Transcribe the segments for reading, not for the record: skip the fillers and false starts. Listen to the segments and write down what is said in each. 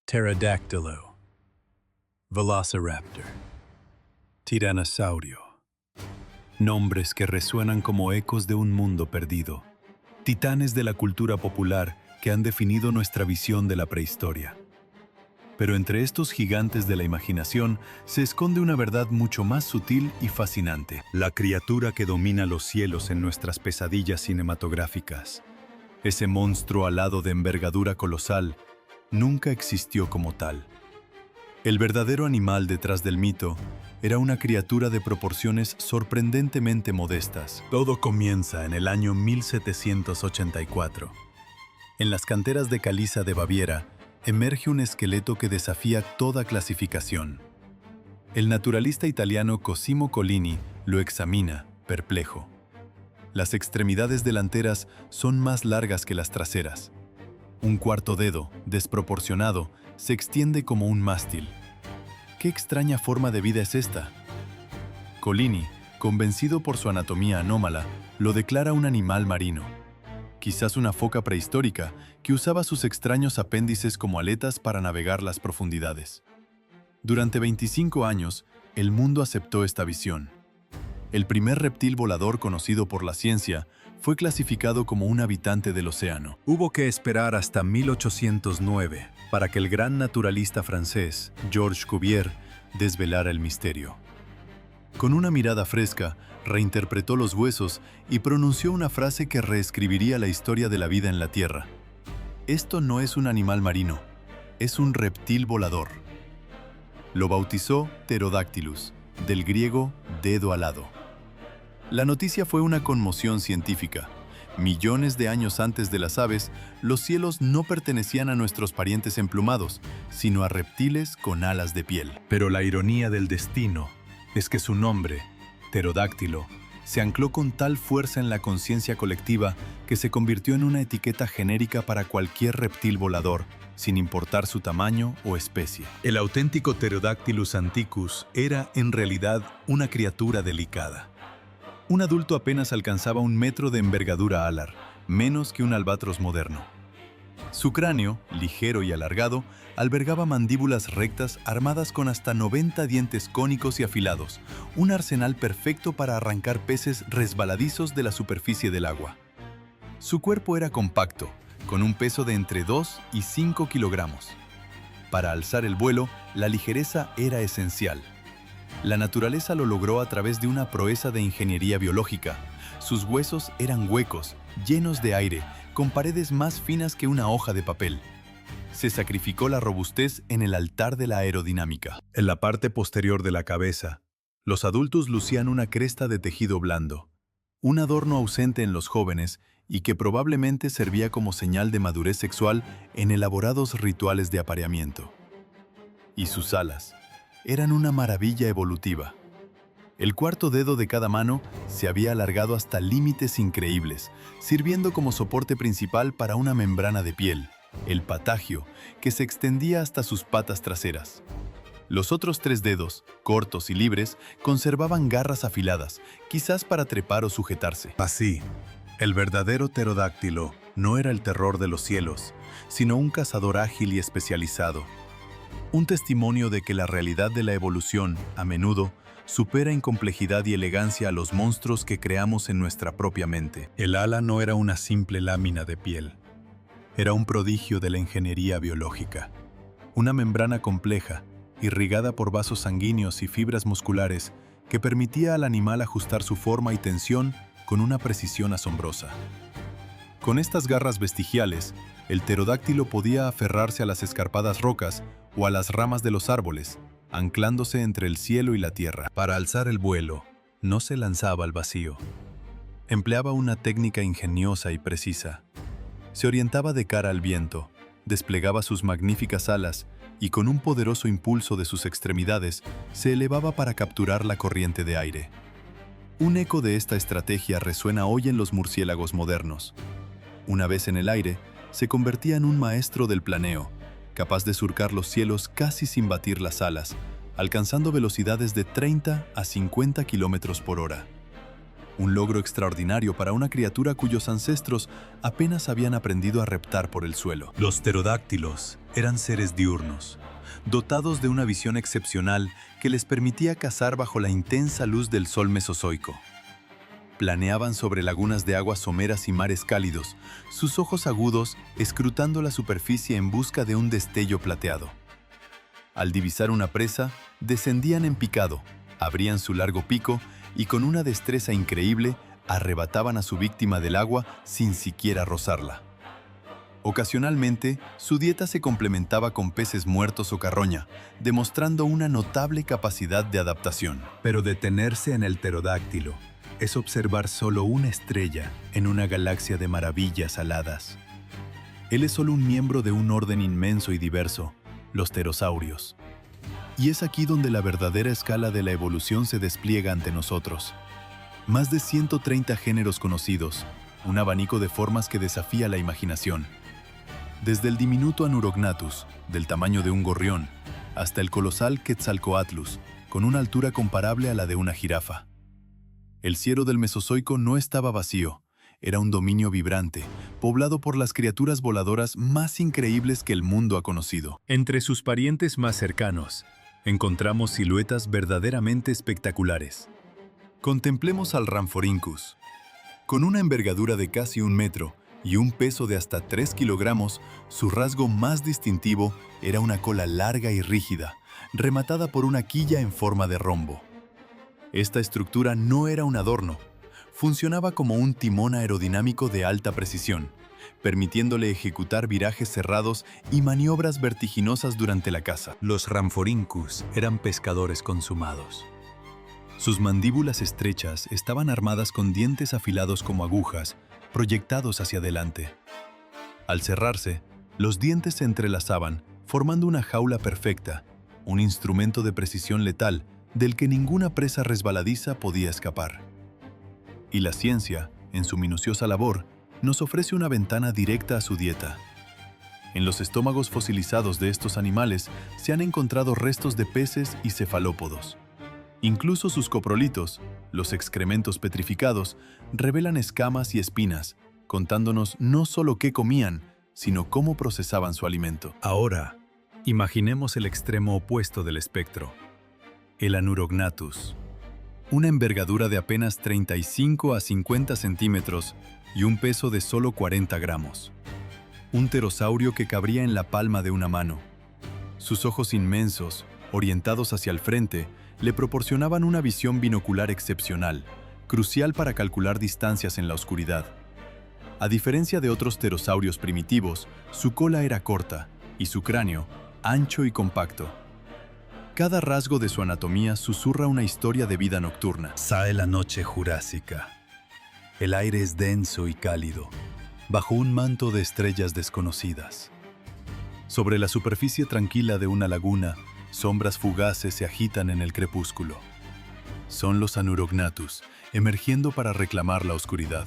Pterodactylo, Velociraptor, Tiranosaurio. Nombres que resuenan como ecos de un mundo perdido. Titanes de la cultura popular que han definido nuestra visión de la prehistoria. Pero entre estos gigantes de la imaginación se esconde una verdad mucho más sutil y fascinante. La criatura que domina los cielos en nuestras pesadillas cinematográficas. Ese monstruo alado de envergadura colosal nunca existió como tal. El verdadero animal detrás del mito era una criatura de proporciones sorprendentemente modestas. Todo comienza en el año 1784. En las canteras de caliza de Baviera emerge un esqueleto que desafía toda clasificación. El naturalista italiano Cosimo Collini lo examina, perplejo. Las extremidades delanteras son más largas que las traseras. Un cuarto dedo, desproporcionado, se extiende como un mástil. ¿Qué extraña forma de vida es esta? Collini, convencido por su anatomía anómala, lo declara un animal marino. Quizás una foca prehistórica que usaba sus extraños apéndices como aletas para navegar las profundidades. Durante 25 años, el mundo aceptó esta visión. El primer reptil volador conocido por la ciencia fue clasificado como un habitante del océano. Hubo que esperar hasta 1809 para que el gran naturalista francés, Georges Cuvier, desvelara el misterio. Con una mirada fresca, reinterpretó los huesos y pronunció una frase que reescribiría la historia de la vida en la Tierra. Esto no es un animal marino, es un reptil volador. Lo bautizó Pterodactylus, del griego dedo alado. La noticia fue una conmoción científica. Millones de años antes de las aves, los cielos no pertenecían a nuestros parientes emplumados, sino a reptiles con alas de piel. Pero la ironía del destino es que su nombre, Pterodáctilo, se ancló con tal fuerza en la conciencia colectiva que se convirtió en una etiqueta genérica para cualquier reptil volador, sin importar su tamaño o especie. El auténtico Pterodactylus antiquus era, en realidad, una criatura delicada. Un adulto apenas alcanzaba 1 metro de envergadura alar, menos que un albatros moderno. Su cráneo, ligero y alargado, albergaba mandíbulas rectas armadas con hasta 90 dientes cónicos y afilados, un arsenal perfecto para arrancar peces resbaladizos de la superficie del agua. Su cuerpo era compacto, con un peso de entre 2 y 5 kilogramos. Para alzar el vuelo, la ligereza era esencial. La naturaleza lo logró a través de una proeza de ingeniería biológica. Sus huesos eran huecos, llenos de aire, con paredes más finas que una hoja de papel. Se sacrificó la robustez en el altar de la aerodinámica. En la parte posterior de la cabeza, los adultos lucían una cresta de tejido blando, un adorno ausente en los jóvenes y que probablemente servía como señal de madurez sexual en elaborados rituales de apareamiento. Y sus alas eran una maravilla evolutiva. El cuarto dedo de cada mano se había alargado hasta límites increíbles, sirviendo como soporte principal para una membrana de piel, el patagio, que se extendía hasta sus patas traseras. Los otros 3 dedos, cortos y libres, conservaban garras afiladas, quizás para trepar o sujetarse. Así, el verdadero pterodáctilo no era el terror de los cielos, sino un cazador ágil y especializado. Un testimonio de que la realidad de la evolución, a menudo, supera en complejidad y elegancia a los monstruos que creamos en nuestra propia mente. El ala no era una simple lámina de piel. Era un prodigio de la ingeniería biológica. Una membrana compleja, irrigada por vasos sanguíneos y fibras musculares, que permitía al animal ajustar su forma y tensión con una precisión asombrosa. Con estas garras vestigiales, el pterodáctilo podía aferrarse a las escarpadas rocas o a las ramas de los árboles, anclándose entre el cielo y la tierra. Para alzar el vuelo, no se lanzaba al vacío. Empleaba una técnica ingeniosa y precisa. Se orientaba de cara al viento, desplegaba sus magníficas alas y con un poderoso impulso de sus extremidades se elevaba para capturar la corriente de aire. Un eco de esta estrategia resuena hoy en los murciélagos modernos. Una vez en el aire, se convertía en un maestro del planeo, capaz de surcar los cielos casi sin batir las alas, alcanzando velocidades de 30 a 50 kilómetros por hora. un logro extraordinario para una criatura cuyos ancestros apenas habían aprendido a reptar por el suelo. Los pterodáctilos eran seres diurnos, dotados de una visión excepcional que les permitía cazar bajo la intensa luz del sol mesozoico. Planeaban sobre lagunas de aguas someras y mares cálidos, sus ojos agudos escrutando la superficie en busca de un destello plateado. Al divisar una presa, descendían en picado, abrían su largo pico y con una destreza increíble arrebataban a su víctima del agua sin siquiera rozarla. Ocasionalmente, su dieta se complementaba con peces muertos o carroña, demostrando una notable capacidad de adaptación. Pero detenerse en el pterodáctilo es observar solo una estrella en una galaxia de maravillas aladas. Él es solo un miembro de un orden inmenso y diverso, los pterosaurios. Y es aquí donde la verdadera escala de la evolución se despliega ante nosotros. Más de 130 géneros conocidos, un abanico de formas que desafía la imaginación. Desde el diminuto Anurognathus, del tamaño de un gorrión, hasta el colosal Quetzalcoatlus, con una altura comparable a la de una jirafa. El cielo del Mesozoico no estaba vacío, era un dominio vibrante, poblado por las criaturas voladoras más increíbles que el mundo ha conocido. Entre sus parientes más cercanos, encontramos siluetas verdaderamente espectaculares. Contemplemos al Rhamphorhynchus. Con una envergadura de casi 1 metro y un peso de hasta 3 kilogramos, su rasgo más distintivo era una cola larga y rígida, rematada por una quilla en forma de rombo. Esta estructura no era un adorno, funcionaba como un timón aerodinámico de alta precisión, permitiéndole ejecutar virajes cerrados y maniobras vertiginosas durante la caza. Los Rhamphorhynchus eran pescadores consumados. Sus mandíbulas estrechas estaban armadas con dientes afilados como agujas, proyectados hacia adelante. Al cerrarse, los dientes se entrelazaban, formando una jaula perfecta, un instrumento de precisión letal del que ninguna presa resbaladiza podía escapar. Y la ciencia, en su minuciosa labor, nos ofrece una ventana directa a su dieta. En los estómagos fosilizados de estos animales se han encontrado restos de peces y cefalópodos. Incluso sus coprolitos, los excrementos petrificados, revelan escamas y espinas, contándonos no solo qué comían, sino cómo procesaban su alimento. Ahora, imaginemos el extremo opuesto del espectro, el Anurognathus. Una envergadura de apenas 35 a 50 centímetros y un peso de solo 40 gramos. Un pterosaurio que cabría en la palma de una mano. Sus ojos inmensos, orientados hacia el frente, le proporcionaban una visión binocular excepcional, crucial para calcular distancias en la oscuridad. A diferencia de otros pterosaurios primitivos, su cola era corta y su cráneo ancho y compacto. Cada rasgo de su anatomía susurra una historia de vida nocturna. Sae la noche jurásica. El aire es denso y cálido, bajo un manto de estrellas desconocidas. Sobre la superficie tranquila de una laguna, sombras fugaces se agitan en el crepúsculo. Son los Anurognathus, emergiendo para reclamar la oscuridad.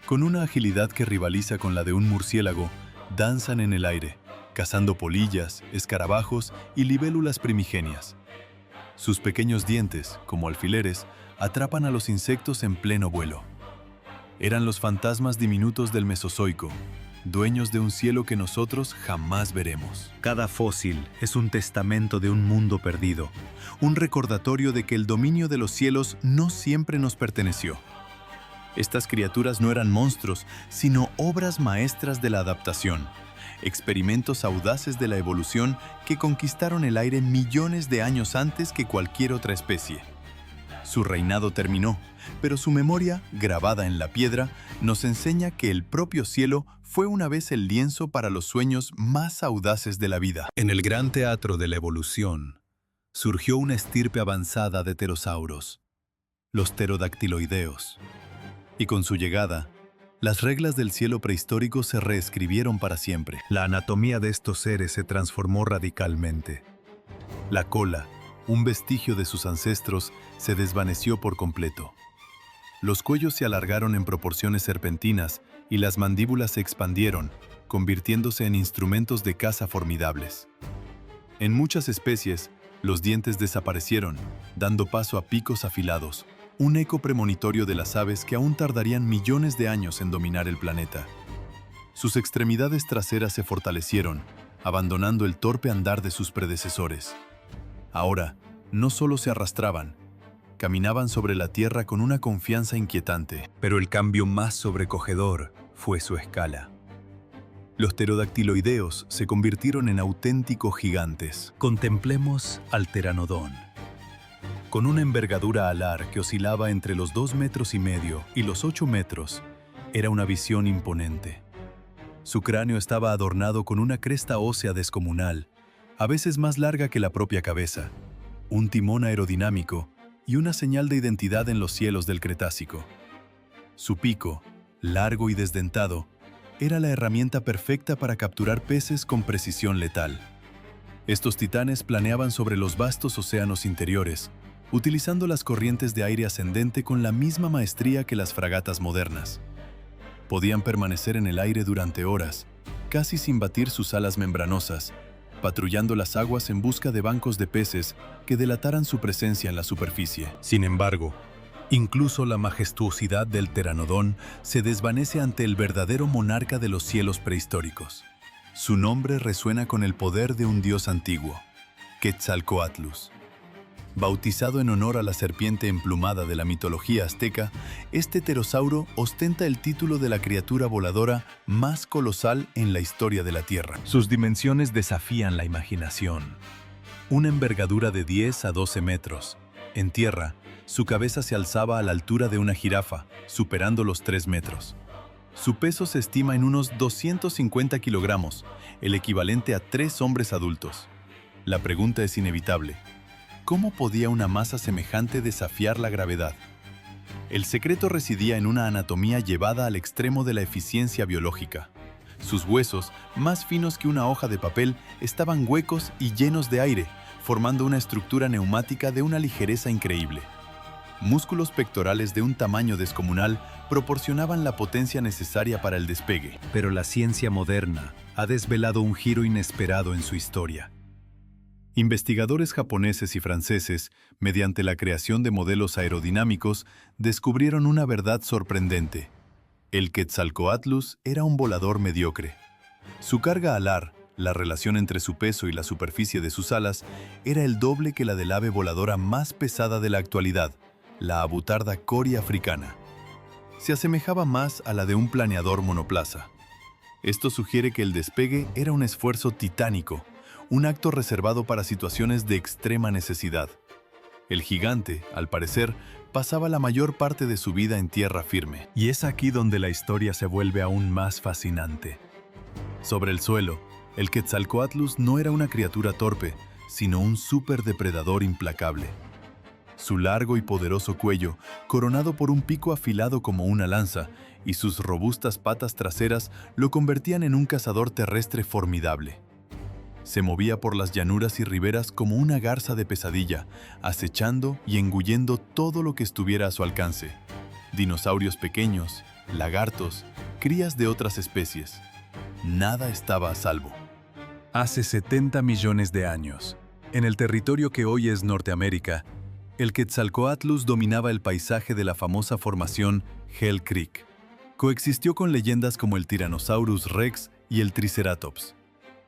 Con una agilidad que rivaliza con la de un murciélago, danzan en el aire, cazando polillas, escarabajos y libélulas primigenias. Sus pequeños dientes, como alfileres, atrapan a los insectos en pleno vuelo. Eran los fantasmas diminutos del Mesozoico, dueños de un cielo que nosotros jamás veremos. Cada fósil es un testamento de un mundo perdido, un recordatorio de que el dominio de los cielos no siempre nos perteneció. Estas criaturas no eran monstruos, sino obras maestras de la adaptación, experimentos audaces de la evolución que conquistaron el aire millones de años antes que cualquier otra especie. Su reinado terminó, pero su memoria, grabada en la piedra, nos enseña que el propio cielo fue una vez el lienzo para los sueños más audaces de la vida. En el gran teatro de la evolución, surgió una estirpe avanzada de pterosauros, los pterodactiloideos. Y con su llegada, las reglas del cielo prehistórico se reescribieron para siempre. La anatomía de estos seres se transformó radicalmente. La cola, un vestigio de sus ancestros, se desvaneció por completo. Los cuellos se alargaron en proporciones serpentinas y las mandíbulas se expandieron, convirtiéndose en instrumentos de caza formidables. En muchas especies, los dientes desaparecieron, dando paso a picos afilados, un eco premonitorio de las aves que aún tardarían millones de años en dominar el planeta. Sus extremidades traseras se fortalecieron, abandonando el torpe andar de sus predecesores. Ahora, no solo se arrastraban, caminaban sobre la tierra con una confianza inquietante. Pero el cambio más sobrecogedor fue su escala. Los pterodactiloideos se convirtieron en auténticos gigantes. Contemplemos al Pteranodon. Con una envergadura alar que oscilaba entre los 2,5 metros y los 8 metros, era una visión imponente. Su cráneo estaba adornado con una cresta ósea descomunal, a veces más larga que la propia cabeza, un timón aerodinámico y una señal de identidad en los cielos del Cretácico. Su pico, largo y desdentado, era la herramienta perfecta para capturar peces con precisión letal. Estos titanes planeaban sobre los vastos océanos interiores, utilizando las corrientes de aire ascendente con la misma maestría que las fragatas modernas. Podían permanecer en el aire durante horas, casi sin batir sus alas membranosas, patrullando las aguas en busca de bancos de peces que delataran su presencia en la superficie. Sin embargo, incluso la majestuosidad del Pteranodon se desvanece ante el verdadero monarca de los cielos prehistóricos. Su nombre resuena con el poder de un dios antiguo, Quetzalcóatlus. Bautizado en honor a la serpiente emplumada de la mitología azteca, este pterosauro ostenta el título de la criatura voladora más colosal en la historia de la Tierra. Sus dimensiones desafían la imaginación. Una envergadura de 10 a 12 metros. En tierra, su cabeza se alzaba a la altura de una jirafa, superando los 3 metros. Su peso se estima en unos 250 kilogramos, el equivalente a 3 hombres adultos. La pregunta es inevitable. ¿Cómo podía una masa semejante desafiar la gravedad? El secreto residía en una anatomía llevada al extremo de la eficiencia biológica. Sus huesos, más finos que una hoja de papel, estaban huecos y llenos de aire, formando una estructura neumática de una ligereza increíble. Músculos pectorales de un tamaño descomunal proporcionaban la potencia necesaria para el despegue. Pero la ciencia moderna ha desvelado un giro inesperado en su historia. Investigadores japoneses y franceses, mediante la creación de modelos aerodinámicos, descubrieron una verdad sorprendente. El Quetzalcóatlus era un volador mediocre. Su carga alar, la relación entre su peso y la superficie de sus alas, era el doble que la del ave voladora más pesada de la actualidad, la abutarda cori africana. Se asemejaba más a la de un planeador monoplaza. Esto sugiere que el despegue era un esfuerzo titánico, un acto reservado para situaciones de extrema necesidad. El gigante, al parecer, pasaba la mayor parte de su vida en tierra firme. Y es aquí donde la historia se vuelve aún más fascinante. Sobre el suelo, el Quetzalcóatlus no era una criatura torpe, sino un superdepredador implacable. Su largo y poderoso cuello, coronado por un pico afilado como una lanza, y sus robustas patas traseras lo convertían en un cazador terrestre formidable. Se movía por las llanuras y riberas como una garza de pesadilla, acechando y engullendo todo lo que estuviera a su alcance. Dinosaurios pequeños, lagartos, crías de otras especies. Nada estaba a salvo. Hace 70 millones de años, en el territorio que hoy es Norteamérica, el Quetzalcóatlus dominaba el paisaje de la famosa formación Hell Creek. Coexistió con leyendas como el Tyrannosaurus Rex y el Triceratops.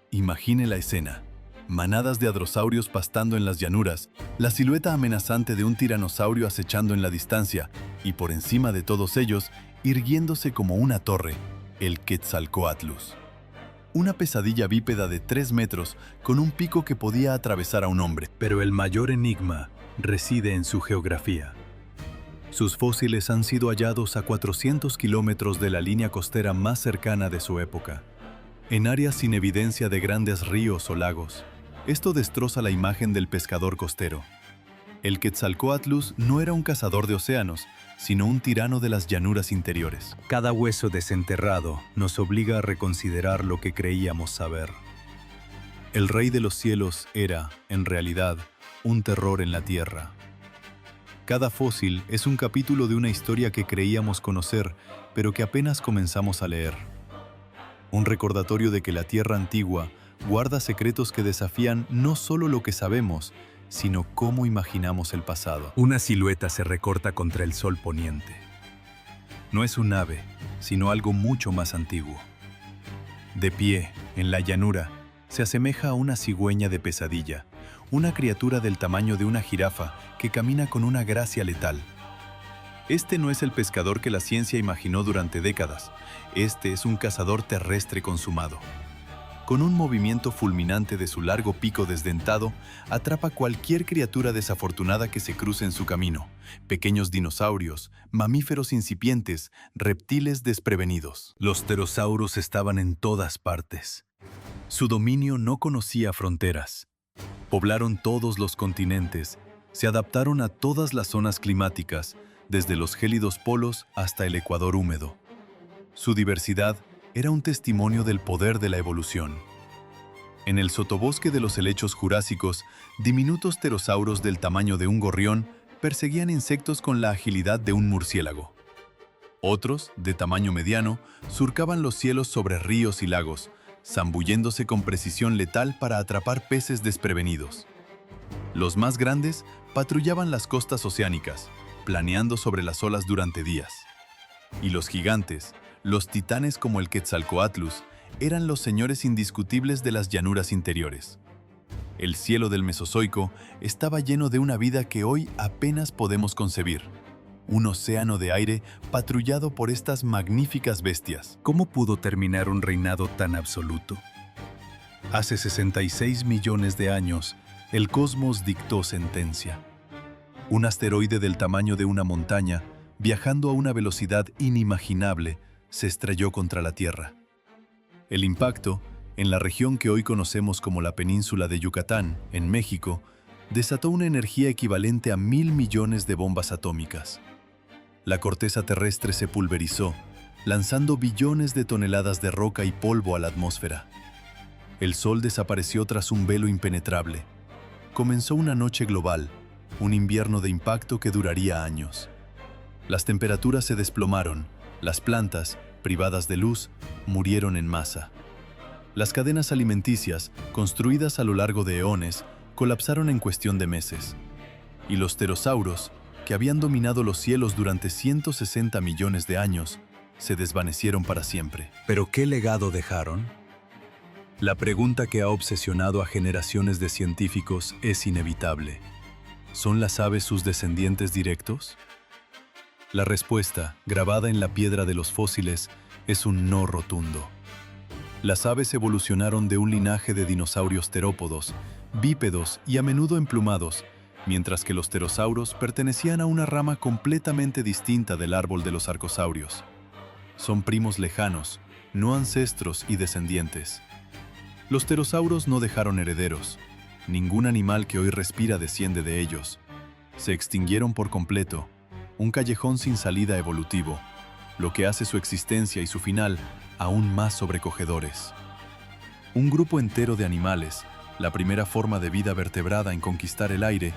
Imagine la escena. Manadas de hadrosaurios pastando en las llanuras, la silueta amenazante de un tiranosaurio acechando en la distancia, y por encima de todos ellos, irguiéndose como una torre, el Quetzalcóatlus. Una pesadilla bípeda de 3 metros con un pico que podía atravesar a un hombre. Pero el mayor enigma reside en su geografía. Sus fósiles han sido hallados a 400 kilómetros de la línea costera más cercana de su época, en áreas sin evidencia de grandes ríos o lagos. Esto destroza la imagen del pescador costero. El Quetzalcóatlus no era un cazador de océanos, sino un tirano de las llanuras interiores. Cada hueso desenterrado nos obliga a reconsiderar lo que creíamos saber. El rey de los cielos era, en realidad, un terror en la tierra. Cada fósil es un capítulo de una historia que creíamos conocer, pero que apenas comenzamos a leer. Un recordatorio de que la tierra antigua guarda secretos que desafían no solo lo que sabemos, sino cómo imaginamos el pasado. Una silueta se recorta contra el sol poniente. No es un ave, sino algo mucho más antiguo. De pie, en la llanura, se asemeja a una cigüeña de pesadilla, una criatura del tamaño de una jirafa que camina con una gracia letal. Este no es el pescador que la ciencia imaginó durante décadas. Este es un cazador terrestre consumado. Con un movimiento fulminante de su largo pico desdentado, atrapa cualquier criatura desafortunada que se cruce en su camino. Pequeños dinosaurios, mamíferos incipientes, reptiles desprevenidos. Los pterosauros estaban en todas partes. Su dominio no conocía fronteras. Poblaron todos los continentes, se adaptaron a todas las zonas climáticas, desde los gélidos polos hasta el ecuador húmedo. Su diversidad era un testimonio del poder de la evolución. En el sotobosque de los helechos jurásicos, diminutos pterosauros del tamaño de un gorrión perseguían insectos con la agilidad de un murciélago. Otros, de tamaño mediano, surcaban los cielos sobre ríos y lagos, zambulléndose con precisión letal para atrapar peces desprevenidos. Los más grandes patrullaban las costas oceánicas, planeando sobre las olas durante días. Y los gigantes, los titanes como el Quetzalcóatlus, eran los señores indiscutibles de las llanuras interiores. El cielo del Mesozoico estaba lleno de una vida que hoy apenas podemos concebir. Un océano de aire patrullado por estas magníficas bestias. ¿Cómo pudo terminar un reinado tan absoluto? Hace 66 millones de años, el cosmos dictó sentencia. Un asteroide del tamaño de una montaña, viajando a una velocidad inimaginable, se estrelló contra la Tierra. El impacto, en la región que hoy conocemos como la península de Yucatán, en México, desató una energía equivalente a 1.000 millones de bombas atómicas. La corteza terrestre se pulverizó, lanzando billones de toneladas de roca y polvo a la atmósfera. El Sol desapareció tras un velo impenetrable. Comenzó una noche global, un invierno de impacto que duraría años. Las temperaturas se desplomaron, las plantas, privadas de luz, murieron en masa. Las cadenas alimenticias, construidas a lo largo de eones, colapsaron en cuestión de meses. Y los pterosauros, que habían dominado los cielos durante 160 millones de años, se desvanecieron para siempre. ¿Pero qué legado dejaron? La pregunta que ha obsesionado a generaciones de científicos es inevitable. ¿Son las aves sus descendientes directos? La respuesta, grabada en la piedra de los fósiles, es un no rotundo. Las aves evolucionaron de un linaje de dinosaurios terópodos, bípedos y a menudo emplumados, mientras que los pterosauros pertenecían a una rama completamente distinta del árbol de los arcosaurios. Son primos lejanos, no ancestros y descendientes. Los pterosauros no dejaron herederos. Ningún animal que hoy respira desciende de ellos. Se extinguieron por completo, un callejón sin salida evolutivo, lo que hace su existencia y su final aún más sobrecogedores. Un grupo entero de animales, la primera forma de vida vertebrada en conquistar el aire,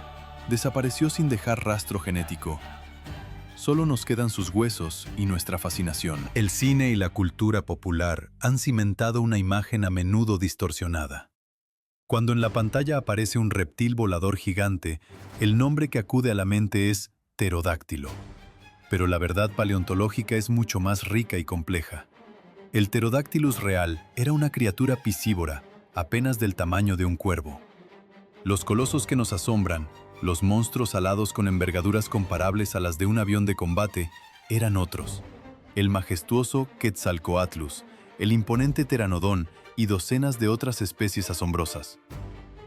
desapareció sin dejar rastro genético. Solo nos quedan sus huesos y nuestra fascinación. El cine y la cultura popular han cimentado una imagen a menudo distorsionada. Cuando en la pantalla aparece un reptil volador gigante, el nombre que acude a la mente es pterodáctilo. Pero la verdad paleontológica es mucho más rica y compleja. El Pterodactylus real era una criatura piscívora, apenas del tamaño de un cuervo. Los colosos que nos asombran, los monstruos alados con envergaduras comparables a las de un avión de combate, eran otros. El majestuoso Quetzalcóatlus, el imponente Pteranodón y docenas de otras especies asombrosas.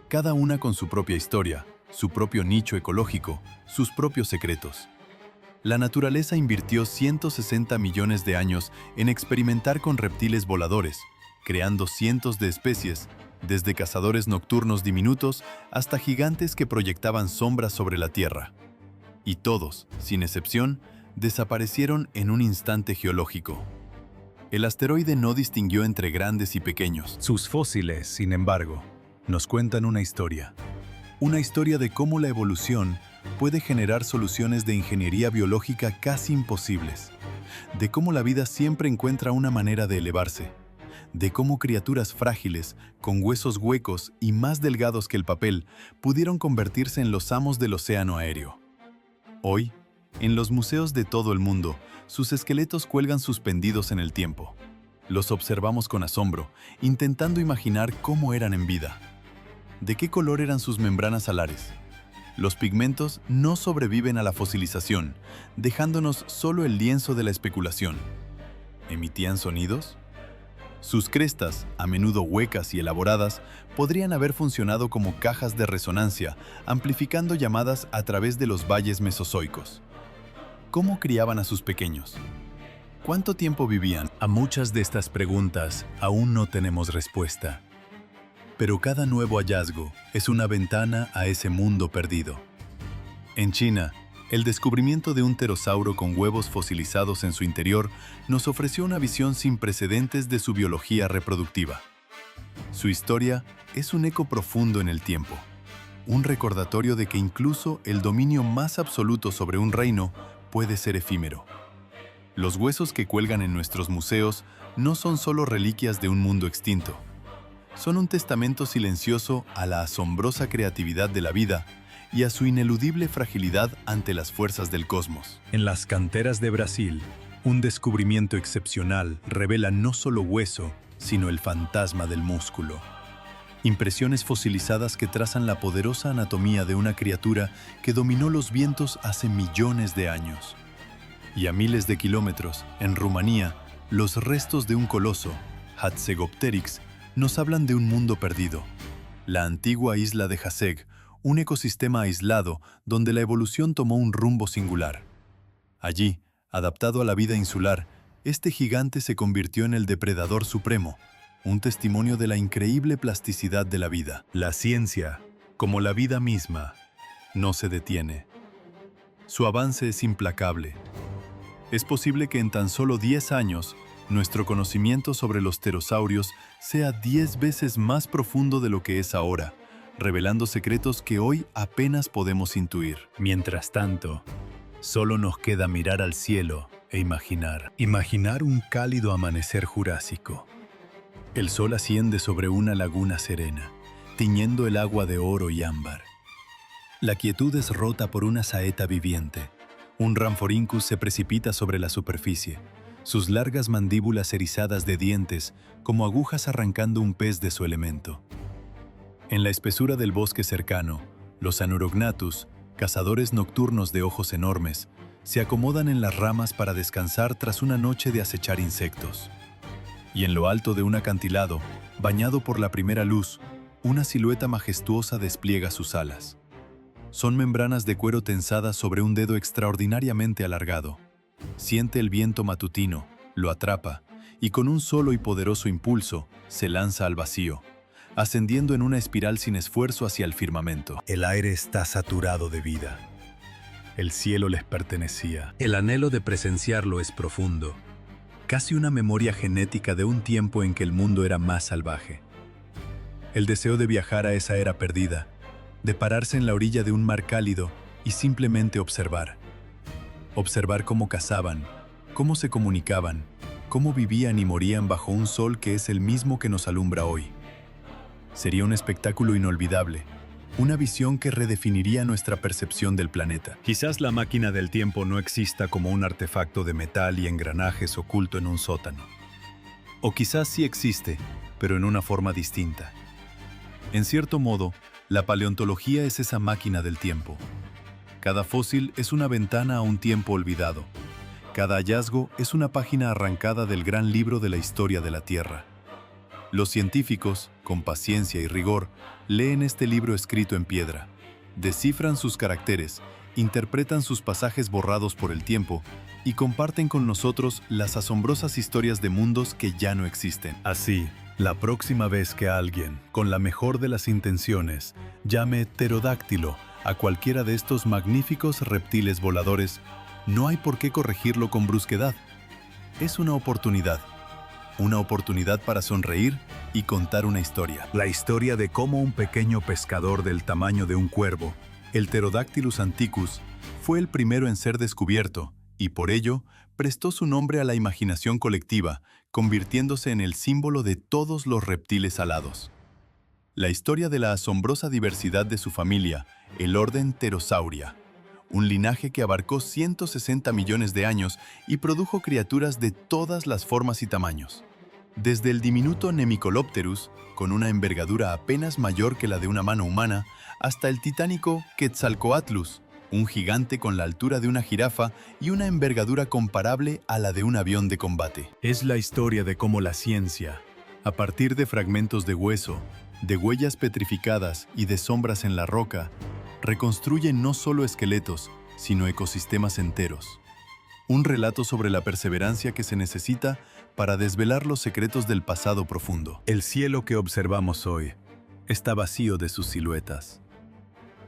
Cada una con su propia historia, su propio nicho ecológico, sus propios secretos. La naturaleza invirtió 160 millones de años en experimentar con reptiles voladores, creando cientos de especies, desde cazadores nocturnos diminutos hasta gigantes que proyectaban sombras sobre la Tierra. Y todos, sin excepción, desaparecieron en un instante geológico. El asteroide no distinguió entre grandes y pequeños. Sus fósiles, sin embargo, nos cuentan una historia. Una historia de cómo la evolución puede generar soluciones de ingeniería biológica casi imposibles. De cómo la vida siempre encuentra una manera de elevarse. de cómo criaturas frágiles, con huesos huecos y más delgados que el papel, pudieron convertirse en los amos del océano aéreo. Hoy, en los museos de todo el mundo, sus esqueletos cuelgan suspendidos en el tiempo. Los observamos con asombro, intentando imaginar cómo eran en vida. ¿De qué color eran sus membranas alares? Los pigmentos no sobreviven a la fosilización, dejándonos solo el lienzo de la especulación. ¿Emitían sonidos? Sus crestas, a menudo huecas y elaboradas, podrían haber funcionado como cajas de resonancia, amplificando llamadas a través de los valles mesozoicos. ¿Cómo criaban a sus pequeños? ¿Cuánto tiempo vivían? A muchas de estas preguntas aún no tenemos respuesta. Pero cada nuevo hallazgo es una ventana a ese mundo perdido. En China, el descubrimiento de un pterosauro con huevos fosilizados en su interior nos ofreció una visión sin precedentes de su biología reproductiva. Su historia es un eco profundo en el tiempo, un recordatorio de que incluso el dominio más absoluto sobre un reino puede ser efímero. Los huesos que cuelgan en nuestros museos no son solo reliquias de un mundo extinto. Son un testamento silencioso a la asombrosa creatividad de la vida y a su ineludible fragilidad ante las fuerzas del cosmos. En las canteras de Brasil, un descubrimiento excepcional revela no solo hueso, sino el fantasma del músculo. Impresiones fosilizadas que trazan la poderosa anatomía de una criatura que dominó los vientos hace millones de años. Y a miles de kilómetros, en Rumanía, los restos de un coloso, Hatzegopteryx, nos hablan de un mundo perdido. La antigua isla de Haseg, un ecosistema aislado donde la evolución tomó un rumbo singular. Allí, adaptado a la vida insular, este gigante se convirtió en el depredador supremo, un testimonio de la increíble plasticidad de la vida. La ciencia, como la vida misma, no se detiene. Su avance es implacable. Es posible que en tan solo 10 años, nuestro conocimiento sobre los pterosaurios sea 10 veces más profundo de lo que es ahora, revelando secretos que hoy apenas podemos intuir. Mientras tanto, solo nos queda mirar al cielo e imaginar. Imaginar un cálido amanecer jurásico. El sol asciende sobre una laguna serena, tiñendo el agua de oro y ámbar. La quietud es rota por una saeta viviente. Un Rhamphorhynchus se precipita sobre la superficie, sus largas mandíbulas erizadas de dientes como agujas arrancando un pez de su elemento. En la espesura del bosque cercano, los Anurognathus, cazadores nocturnos de ojos enormes, se acomodan en las ramas para descansar tras una noche de acechar insectos. Y en lo alto de un acantilado, bañado por la primera luz, una silueta majestuosa despliega sus alas. Son membranas de cuero tensadas sobre un dedo extraordinariamente alargado. Siente el viento matutino, lo atrapa, y con un solo y poderoso impulso, se lanza al vacío, ascendiendo en una espiral sin esfuerzo hacia el firmamento. El aire está saturado de vida. El cielo les pertenecía. El anhelo de presenciarlo es profundo, casi una memoria genética de un tiempo en que el mundo era más salvaje. El deseo de viajar a esa era perdida, de pararse en la orilla de un mar cálido y simplemente observar. Observar cómo cazaban, cómo se comunicaban, cómo vivían y morían bajo un sol que es el mismo que nos alumbra hoy. Sería un espectáculo inolvidable, una visión que redefiniría nuestra percepción del planeta. Quizás la máquina del tiempo no exista como un artefacto de metal y engranajes oculto en un sótano. O quizás sí existe, pero en una forma distinta. En cierto modo, la paleontología es esa máquina del tiempo. Cada fósil es una ventana a un tiempo olvidado. Cada hallazgo es una página arrancada del gran libro de la historia de la Tierra. Los científicos, con paciencia y rigor, leen este libro escrito en piedra, descifran sus caracteres, interpretan sus pasajes borrados por el tiempo y comparten con nosotros las asombrosas historias de mundos que ya no existen. Así, la próxima vez que alguien, con la mejor de las intenciones, llame pterodáctilo a cualquiera de estos magníficos reptiles voladores, no hay por qué corregirlo con brusquedad. Es una oportunidad para sonreír y contar una historia. La historia de cómo un pequeño pescador del tamaño de un cuervo, el Pterodactylus antiquus, fue el primero en ser descubierto y por ello prestó su nombre a la imaginación colectiva, convirtiéndose en el símbolo de todos los reptiles alados. La historia de la asombrosa diversidad de su familia, el orden Pterosauria, un linaje que abarcó 160 millones de años y produjo criaturas de todas las formas y tamaños. Desde el diminuto Nemicolopterus, con una envergadura apenas mayor que la de una mano humana, hasta el titánico Quetzalcoatlus, un gigante con la altura de una jirafa y una envergadura comparable a la de un avión de combate. Es la historia de cómo la ciencia, a partir de fragmentos de hueso, de huellas petrificadas y de sombras en la roca, reconstruye no solo esqueletos, sino ecosistemas enteros. Un relato sobre la perseverancia que se necesita para desvelar los secretos del pasado profundo. El cielo que observamos hoy está vacío de sus siluetas.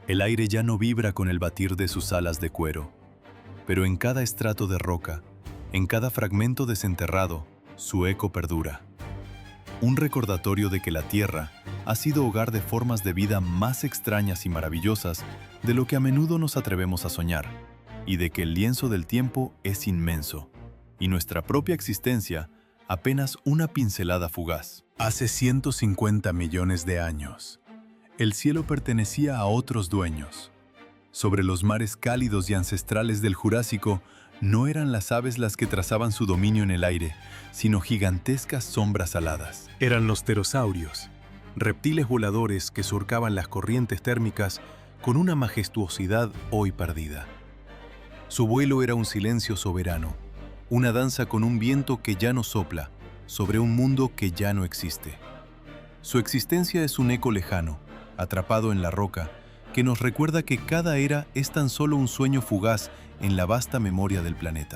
El aire ya no vibra con el batir de sus alas de cuero, pero en cada estrato de roca, en cada fragmento desenterrado, su eco perdura. Un recordatorio de que la Tierra ha sido hogar de formas de vida más extrañas y maravillosas de lo que a menudo nos atrevemos a soñar, y de que el lienzo del tiempo es inmenso, y nuestra propia existencia apenas una pincelada fugaz. Hace 150 millones de años, el cielo pertenecía a otros dueños. Sobre los mares cálidos y ancestrales del Jurásico, no eran las aves las que trazaban su dominio en el aire, sino gigantescas sombras aladas. Eran los pterosaurios, reptiles voladores que surcaban las corrientes térmicas con una majestuosidad hoy perdida. Su vuelo era un silencio soberano, una danza con un viento que ya no sopla, sobre un mundo que ya no existe. Su existencia es un eco lejano, atrapado en la roca, que nos recuerda que cada era es tan solo un sueño fugaz en la vasta memoria del planeta.